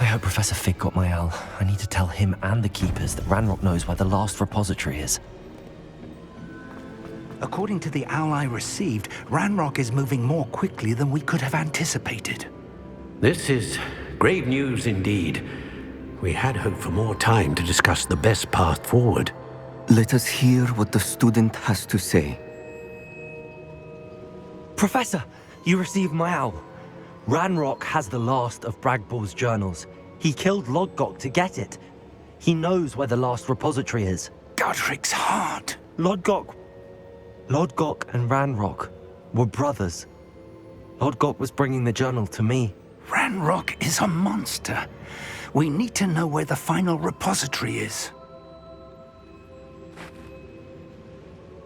I hope Professor Fig got my owl. I need to tell him and the Keepers that Ranrock knows where the last repository is. According to the owl I received, Ranrock is moving more quickly than we could have anticipated. This is grave news indeed. We had hoped for more time to discuss the best path forward. Let us hear what the student has to say. Professor, you received my owl. Ranrock has the last of Bragbor's journals. He killed Lodgok to get it. He knows where the last repository is. Godric's heart. Lodgok and Ranrock were brothers. Lodgok was bringing the journal to me. Ranrock is a monster. We need to know where the final repository is.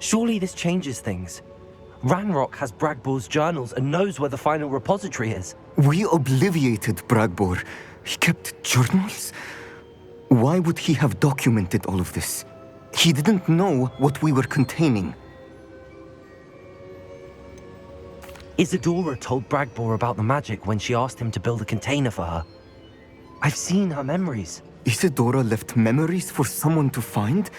Surely this changes things. Ranrock has Bragbor's journals and knows where the final repository is. We obliviated Bragbor. He kept journals? Why would he have documented all of this? He didn't know what we were containing. Isadora told Bragbor about the magic when she asked him to build a container for her. I've seen her memories. Isadora left memories for someone to find?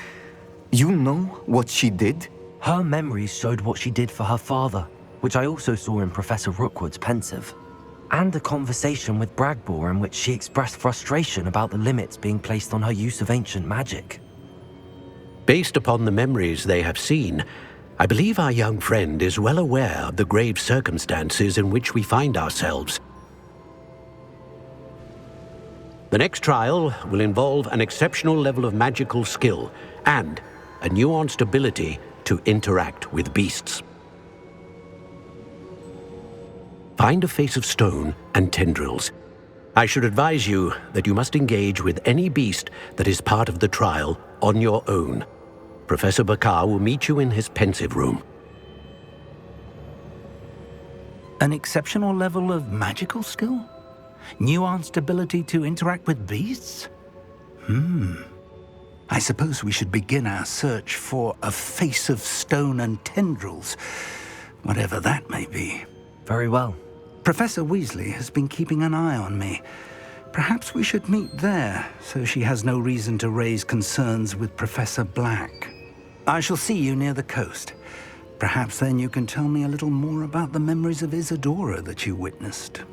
You know what she did? Her memories showed what she did for her father, which I also saw in Professor Rookwood's pensive. And a conversation with Bragbor in which she expressed frustration about the limits being placed on her use of ancient magic. Based upon the memories they have seen, I believe our young friend is well aware of the grave circumstances in which we find ourselves. The next trial will involve an exceptional level of magical skill and a nuanced ability to interact with beasts. Find a face of stone and tendrils. I should advise you that you must engage with any beast that is part of the trial on your own. Professor Bakar will meet you in his pensive room. An exceptional level of magical skill? Nuanced ability to interact with beasts? I suppose we should begin our search for a face of stone and tendrils, whatever that may be. Very well. Professor Weasley has been keeping an eye on me. Perhaps we should meet there, so she has no reason to raise concerns with Professor Black. I shall see you near the coast. Perhaps then you can tell me a little more about the memories of Isadora that you witnessed.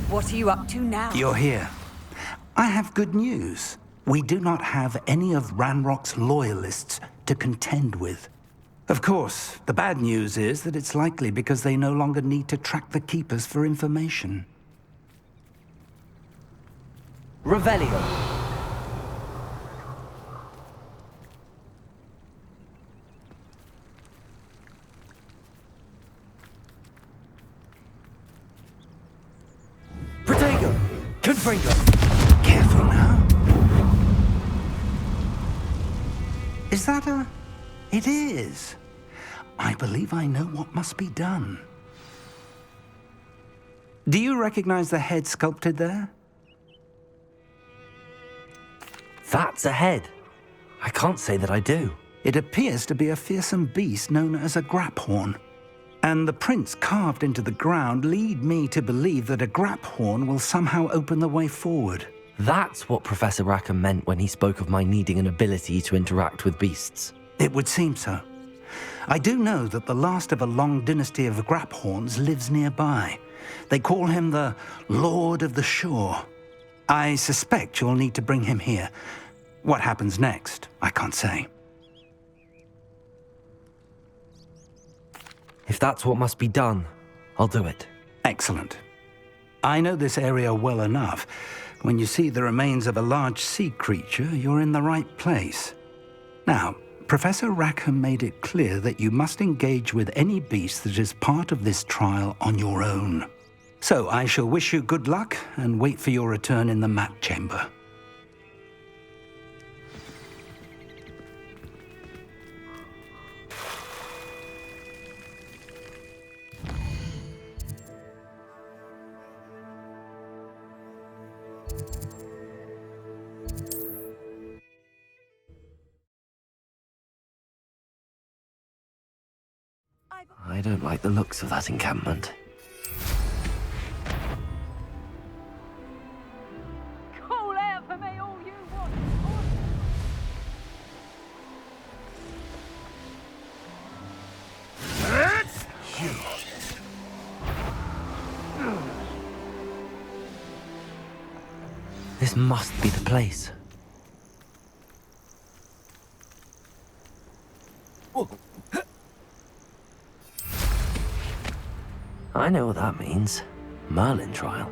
What are you up to now? You're here. I have good news. We do not have any of Ranrock's loyalists to contend with. Of course, the bad news is that it's likely because they no longer need to track the Keepers for information. Revelio. Protego! Confringo! Careful now. Is that a... It is. I believe I know what must be done. Do you recognize the head sculpted there? That's a head. I can't say that I do. It appears to be a fearsome beast known as a graphorn. And the prints carved into the ground lead me to believe that a graphorn will somehow open the way forward. That's what Professor Rackham meant when he spoke of my needing an ability to interact with beasts. It would seem so. I do know that the last of a long dynasty of graphorns lives nearby. They call him the Lord of the Shore. I suspect you'll need to bring him here. What happens next, I can't say. If that's what must be done, I'll do it. Excellent. I know this area well enough. When you see the remains of a large sea creature, you're in the right place. Now, Professor Rackham made it clear that you must engage with any beast that is part of this trial on your own. So I shall wish you good luck and wait for your return in the map chamber. I don't like the looks of that encampment. Call out for me all you want. This must be the place. I know what that means. Merlin trial.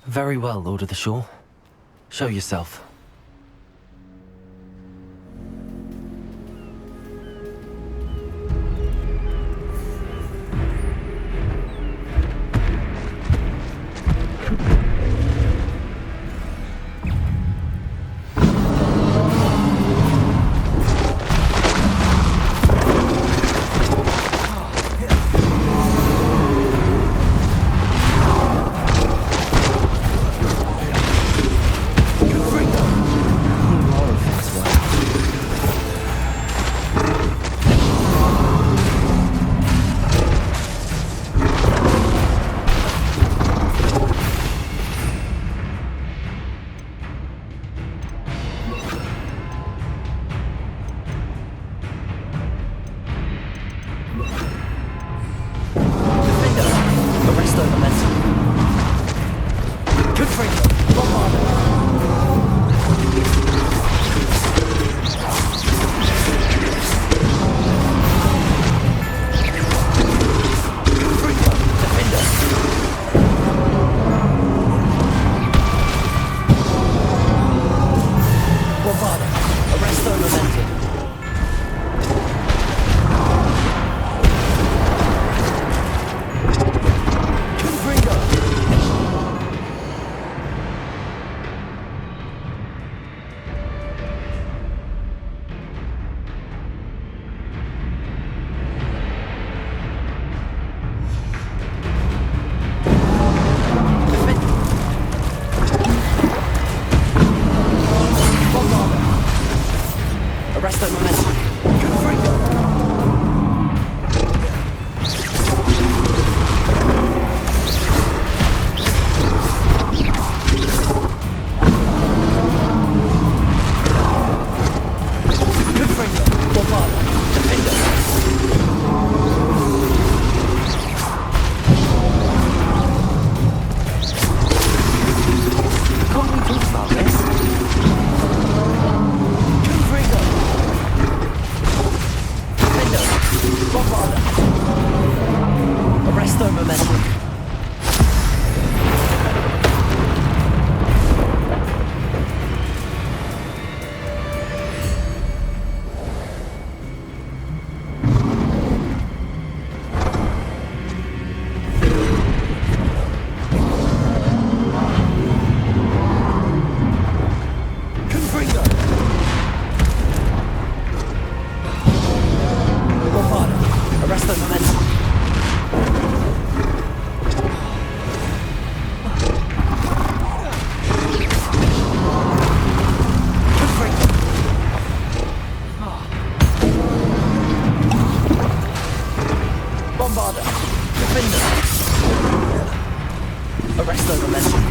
Very well, Lord of the Shore. Show yourself. Confringo! Arrest the momentum.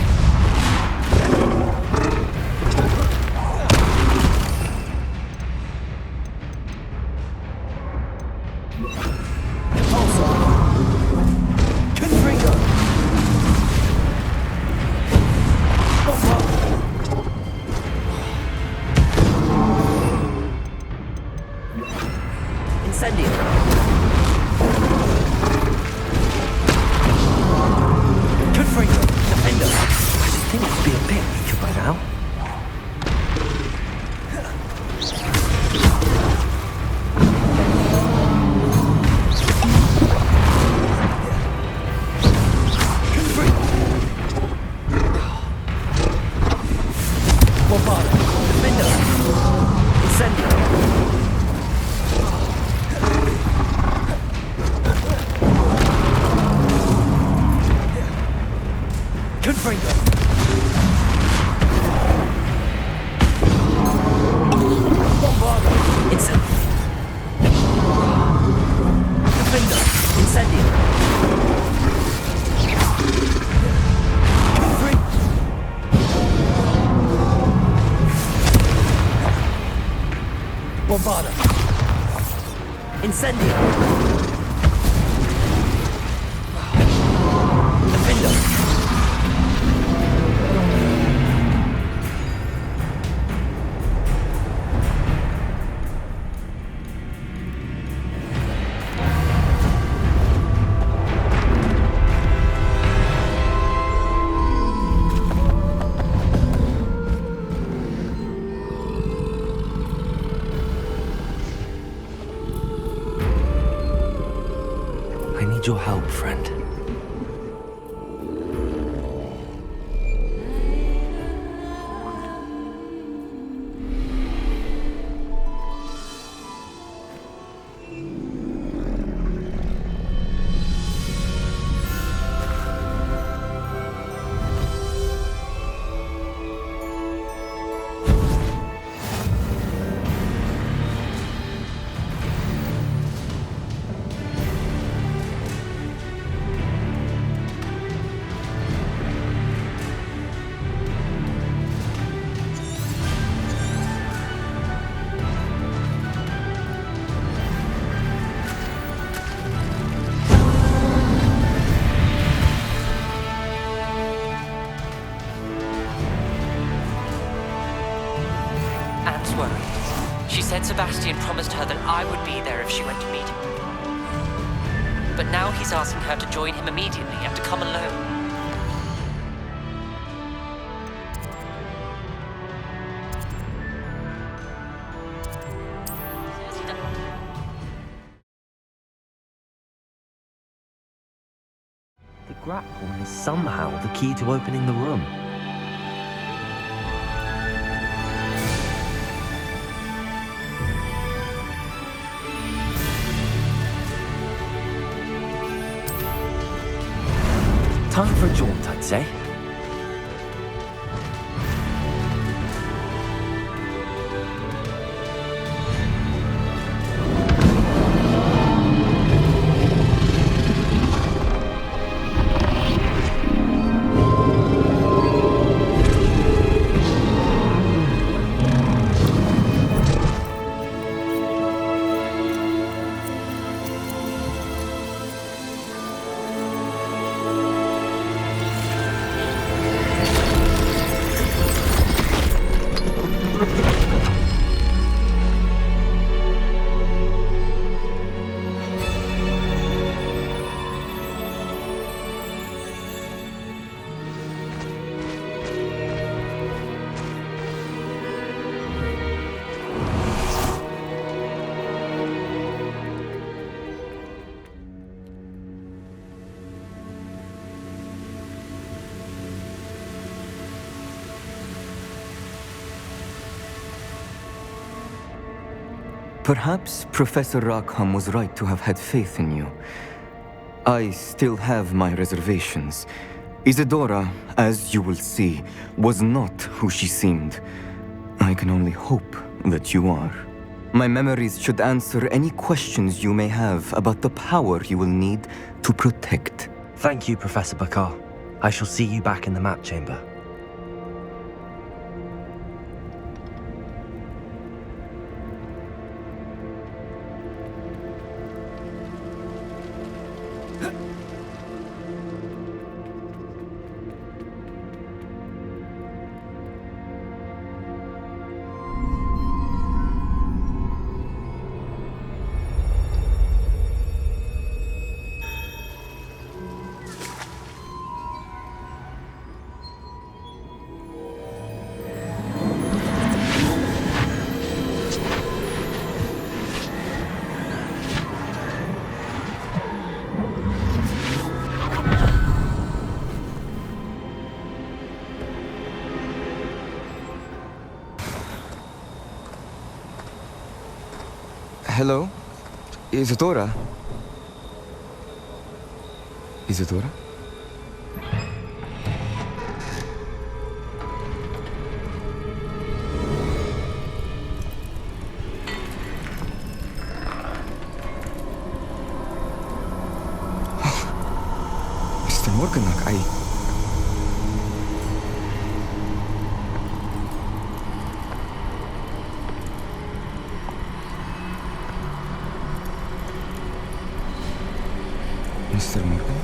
Your help, friend. She said Sebastian promised her that I would be there if she went to meet him. But now he's asking her to join him immediately and to come alone. The grapple is somehow the key to opening the room. Time for a jaunt, I'd say. Perhaps Professor Rackham was right to have had faith in you. I still have my reservations. Isadora, as you will see, was not who she seemed. I can only hope that you are. My memories should answer any questions you may have about the power you will need to protect. Thank you, Professor Bakar. I shall see you back in the map chamber. Hello? Isadora? Isadora? Mr. Morganach, Mr. Morgan?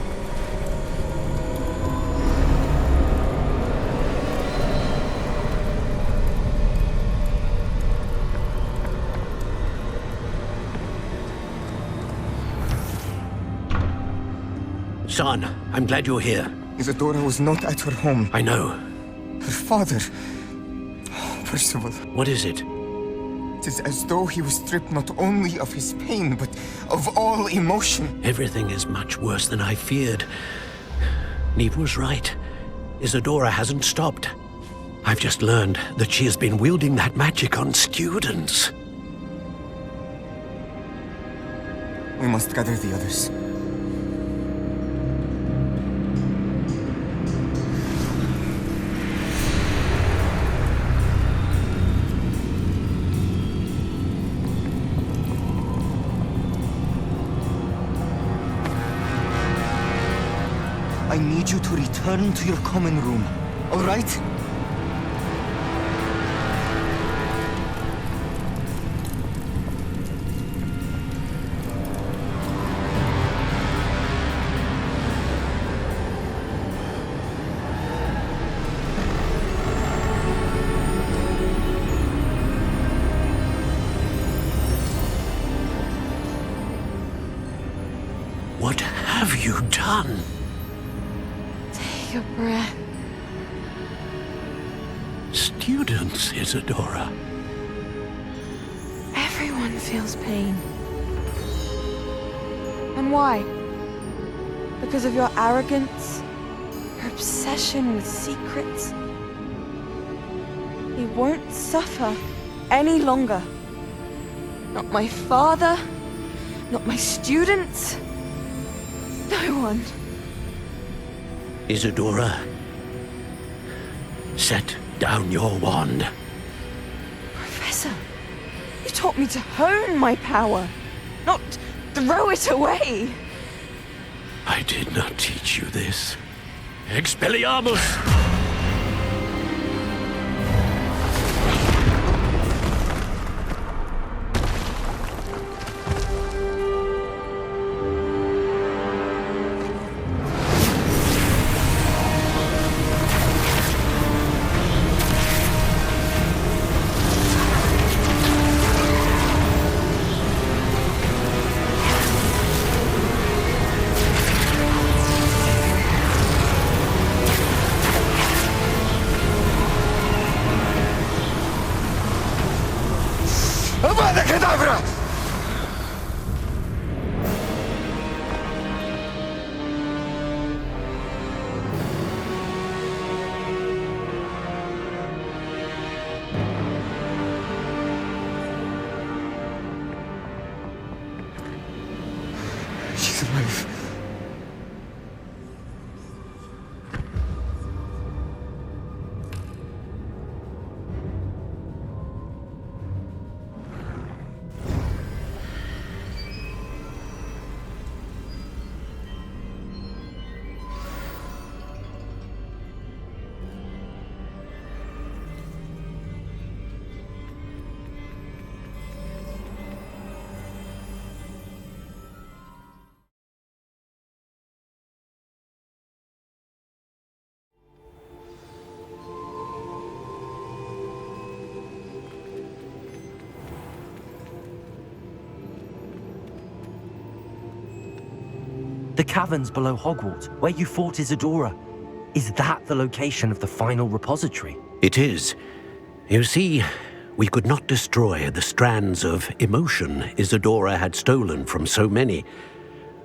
Son, I'm glad you're here. Isadora was not at her home. I know. Her father... Percival. What is it? It is as though he was stripped not only of his pain, but of all emotion. Everything is much worse than I feared. Neve was right. Isadora hasn't stopped. I've just learned that she has been wielding that magic on students. We must gather the others. I need you to return to your common room, all right? What have you done? Take a breath. Students, Isadora. Everyone feels pain. And why? Because of your arrogance? Your obsession with secrets? He won't suffer any longer. Not my father, not my students, no one. Isadora, set down your wand. Professor, you taught me to hone my power, not throw it away. I did not teach you this. Expelliarmus! The caverns below Hogwarts, where you fought Isadora. Is that the location of the final repository? It is. You see, we could not destroy the strands of emotion Isadora had stolen from so many.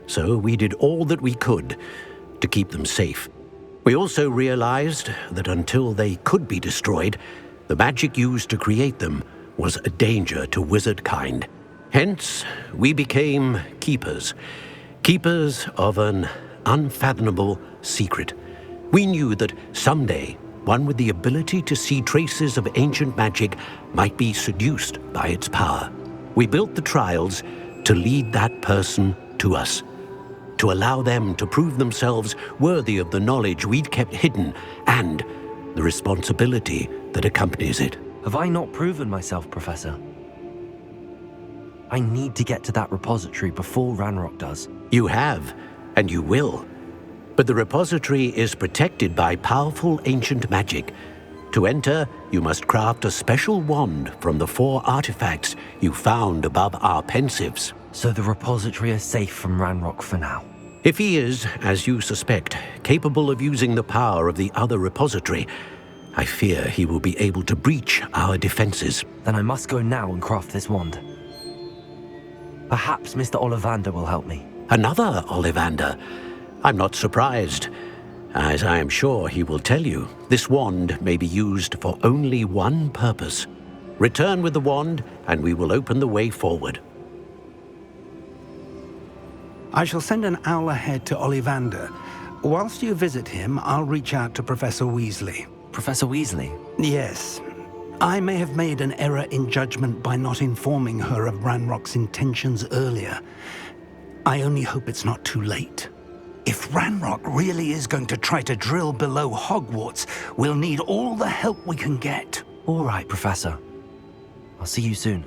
So we did all that we could to keep them safe. We also realized that until they could be destroyed, the magic used to create them was a danger to wizard kind. Hence, we became keepers. Keepers of an unfathomable secret. We knew that someday, one with the ability to see traces of ancient magic might be seduced by its power. We built the trials to lead that person to us, to allow them to prove themselves worthy of the knowledge we'd kept hidden and the responsibility that accompanies it. Have I not proven myself, Professor? I need to get to that repository before Ranrock does. You have, and you will. But the repository is protected by powerful ancient magic. To enter, you must craft a special wand from the 4 artifacts you found above our pensives. So the repository is safe from Ranrock for now. If he is, as you suspect, capable of using the power of the other repository, I fear he will be able to breach our defenses. Then I must go now and craft this wand. Perhaps Mr. Ollivander will help me. Another Ollivander? I'm not surprised. As I am sure he will tell you, this wand may be used for only one purpose. Return with the wand, and we will open the way forward. I shall send an owl ahead to Ollivander. Whilst you visit him, I'll reach out to Professor Weasley. Professor Weasley? Yes. I may have made an error in judgment by not informing her of Ranrock's intentions earlier. I only hope it's not too late. If Ranrock really is going to try to drill below Hogwarts, we'll need all the help we can get. All right, Professor. I'll see you soon.